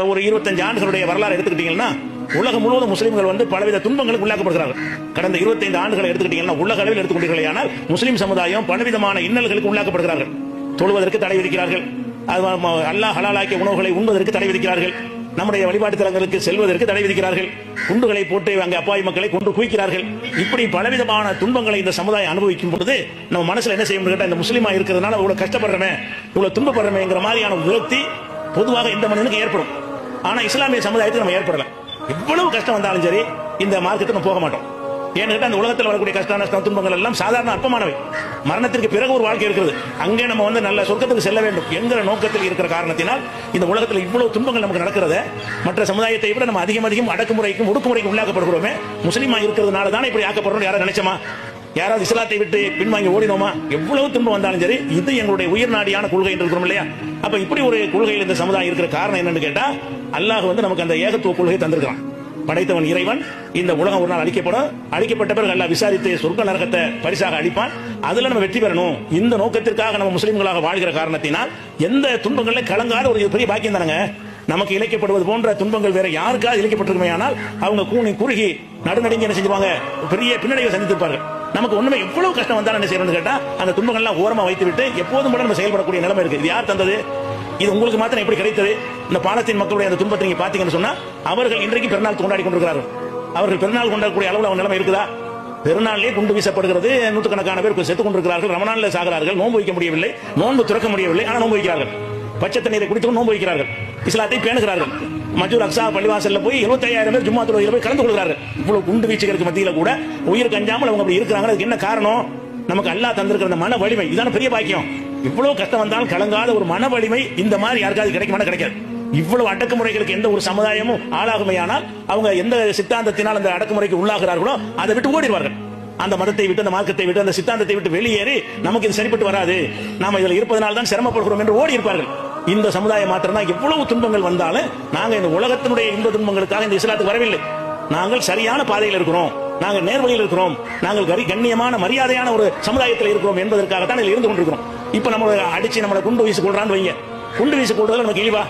ஒரு 25 ஆண்டுகளுடைய வரலாறு எடுத்துக்கிட்டீங்கன்னா உலகம் முழுவதும் முஸ்லிம்கள் வந்து பலவித துன்பங்களுக்கு உள்ளாக்கப்படுகிறார்கள். கடந்த 25 ஆண்டுகளை எடுத்துக்கிட்டீங்கன்னா உலக அளவில் எடுத்துக்கொண்டீர்களானால் முஸ்லிம் சமுதாயம் பலவிதமான இன்னல்களுக்கு உள்ளாக்கப்படுகிறார்கள். தொழுவதற்கு தடை விதிக்கிறார்கள், அல்லாஹ் ஹலாலாக்கிய உணவுகளை உண்பதற்கு தடை விதிக்கிறார்கள், நம்முடைய வழிபாட்டு தலங்களுக்கு செல்வதற்கு தடை விதிக்கிறார்கள், குண்டுகளை போட்டு அங்கே அப்பாவி மக்களை கொண்டு குவிக்கிறார்கள். இப்படி பலவிதமான துன்பங்களை இந்த சமுதாயம் அனுபவிக்கும் பொழுது நம்ம மனசுல என்ன செய்ய முடியும், இந்த முஸ்லீமா இருக்கிறதுனால இவ்வளவு கஷ்டப்படுறமே, இவ்வளவு துன்பப்படுறமேங்கிற மாதிரியான விரக்தி பொதுவாக இந்த மனிதனுக்கு ஏற்படும். ஆனா இஸ்லாமிய சமுதாயத்துக்கு நம்ம ஏற்படல. எவ்வளவு கஷ்டம் வந்தாலும் சரி இந்த மார்க்கத்துக்கு நம்ம போக மாட்டோம். ஏன்னு கேட்டா அந்த உலகத்தில் வரக்கூடிய கஷ்ட நஷ்டம் துன்பங்கள் எல்லாம் சாதாரண அற்பமானவை. மரணத்திற்கு பிறகு ஒரு வாழ்க்கை இருக்கிறது, அங்கே நம்ம வந்து நல்ல சொர்க்கத்துக்கு செல்ல வேண்டும் என்கிற நோக்கத்தில் இருக்கிற காரணத்தினால் இந்த உலகத்தில் இவ்வளவு துன்பங்கள் நமக்கு நடக்கிறத மற்ற சமுதாயத்தை விட நம்ம அதிகம் அடக்குமுறைக்கும் ஒடுக்குமுறைக்கும் உள்ளாக்கப்படுகிறோமே. முஸ்லீமா இருக்கிறதுனால தானே இப்படி ஆக்கப்படுறோம் யாரும் நினைச்சோமா? யாராவது இஸ்லாத்தை விட்டு பின்வாங்கி ஓடினோமா? எவ்வளவு துன்பம் வந்தாலும் சரி இது எங்களுடைய உயிர் நாடியான கொள்கை என்று இருக்கிறோம் இல்லையா? அப்ப இப்படி ஒரு கொள்கையில் இந்த சமுதாயம் இருக்கிற காரணம் என்னன்னு கேட்டா, அல்லாஹ் வந்து நமக்கு அந்த ஏகத்துவ கொள்கையை தந்திருக்கிறான். படைத்தவன் இறைவன், இந்த உலகம் ஒரு நாள் அழிக்கப்படும், அழிக்கப்பட்ட பிறகு அல்லாஹ் விசாரித்து சொர்க்க நரகத்தை பரிசாக அளிப்பான், அதுல நம்ம வெற்றி பெறணும். இந்த நோக்கத்திற்காக நம்ம முஸ்லிம்களாக வாழ்கிற காரணத்தினால் எந்த துன்பங்கள்ல கலங்காத ஒரு பெரிய பாக்கியம் தானங்க. நமக்கு இழைக்கப்படுவது போன்ற துன்பங்கள் வேற யாருக்காவது இழைக்கப்பட்டிருக்குமே ஆனால் அவங்க கூனி குறுகி நடுநடுங்கி என்ன செஞ்சுவாங்க, பெரிய பின்னடைவை சந்தித்திருப்பார்கள். நமக்கு ஒண்ணுமே எவ்வளவு கஷ்டம் வந்தாலும் என்ன செய்யணும்னு கேட்டா அந்த துன்பங்கள்லாம் ஓரமா வைத்து விட்டு எப்போதும் கூட நம்ம செயல்படக்கூடிய நிலைமை இருக்கு. இது யார் தந்தது? இது உங்களுக்கு மாத்திரம் எப்படி கிடைத்தது? இந்த பாலத்தின் மக்களுடைய அந்த துன்பத்தை நீங்க பாத்தீங்கன்னு சொன்னா அவர்கள் இன்றைக்கு பெருநாள் கொண்டாடி கொண்டிருக்கிறார்கள். அவர்கள் பெருநாள் கொண்டாடக்கூடிய அளவில் அவங்க நிலைமை இருக்குதா? பெருநாளிலே குண்டு வீசப்படுகிறது, நூற்றுக்கணக்கான பேர் செத்துக் கொண்டிருக்கிறார்கள், ரமணான்ல சாகிறார்கள், நோன்பு வைக்க முடியவில்லை, நோன்பு துறக்க முடியவில்லை, ஆனால் நோன்பு வைக்கிறார்கள், பச்சை தண்ணீரை குடித்து நோன்பு வைக்கிறார்கள், இஸ்லாத்தை பேணுகிறார்கள். மஜூர் அக்ஸா பள்ளிவாசல்ல போய் 75,000 பேர் ஜும்மா தொழுகையில் போய் கலந்து கொள்கிறார்கள். இவ்வளவு குண்டு வீச்சுகளுக்கு மத்தியில கூட உயிருக்கு அஞ்சாமல் அவங்க அப்படி இருக்கிறாங்க. அதுக்கு என்ன காரணம்? நமக்கு அல்லாஹ் தந்திருக்கிற அந்த மன வலிமை, இதான பெரிய பாக்கியம். இவ்வளவு கஷ்டம் வந்தாலும் கலங்காத ஒரு மன வலிமை இந்த மாதிரி யாருக்காவது கிடைக்குமா? கிடைக்காது. இவ்வளவு அடக்குமுறைகளுக்கு எந்த ஒரு சமுதாயமும் ஆளாகுமையானால் அவங்க எந்த சித்தாந்தத்தினால் அந்த அடக்குமுறைக்கு உள்ளாகிறார்களோ அதை விட்டு ஓடிடுவார்கள். அந்த மதத்தை விட்டு, அந்த மார்க்கத்தை விட்டு, அந்த சித்தாந்தத்தை விட்டு வெளியேறி நமக்கு இது சரிப்பட்டு வராது, நாம இதுல இருப்பதனால தான் சிரமப்படுகிறோம் என்று ஓடி இருப்பார்கள். இந்த சமுதாயம் மாத்திரம் தான் எவ்வளவு துன்பங்கள் வந்தாலும் நாங்க இந்த உலகத்தினுடைய இன்ப துன்பங்களுக்காக இந்த இஸ்லாத்துக்கு வரவில்லை. நாங்கள் சரியான பாதையில் இருக்கிறோம், நாங்கள் நேர்வழியில் இருக்கிறோம், நாங்கள் கண்ணியமான மரியாதையான ஒரு சமுதாயத்தில் இருக்கிறோம் என்பதற்காகத்தான் இதில் இருந்து கொண்டிருக்கிறோம். இப்ப நம்ம அடிச்சு நம்மளை குண்டு வீசி கொள்றான்னு வைங்க, குண்டு வீசி கொள்றதுல நமக்கு இழிவா?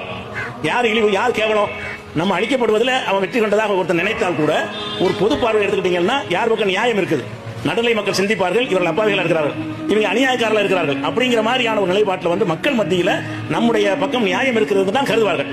யார் இழிவு, யார் கேவலம்? நம்ம அழிக்கப்படுவதில் அவன் வெற்றி கொண்டதாக ஒருத்தர் நினைத்தால் கூட ஒரு பொது பார்வை எடுத்துக்கிட்டீங்கன்னா யார் பக்கம் நியாயம் இருக்குது? நடுநிலை மக்கள் சிந்திப்பார்கள், இவர்கள் அப்பாவிகள் இருக்கிறார்கள், இவங்க அநியாயக்காரர்கள் இருக்கிறார்கள் அப்படிங்கிற மாதிரியான ஒரு நிலைப்பாட்டில் வந்து மக்கள் மத்தியில் நம்முடைய பக்கம் நியாயம் இருக்கிறது தான் கருதுவார்கள்.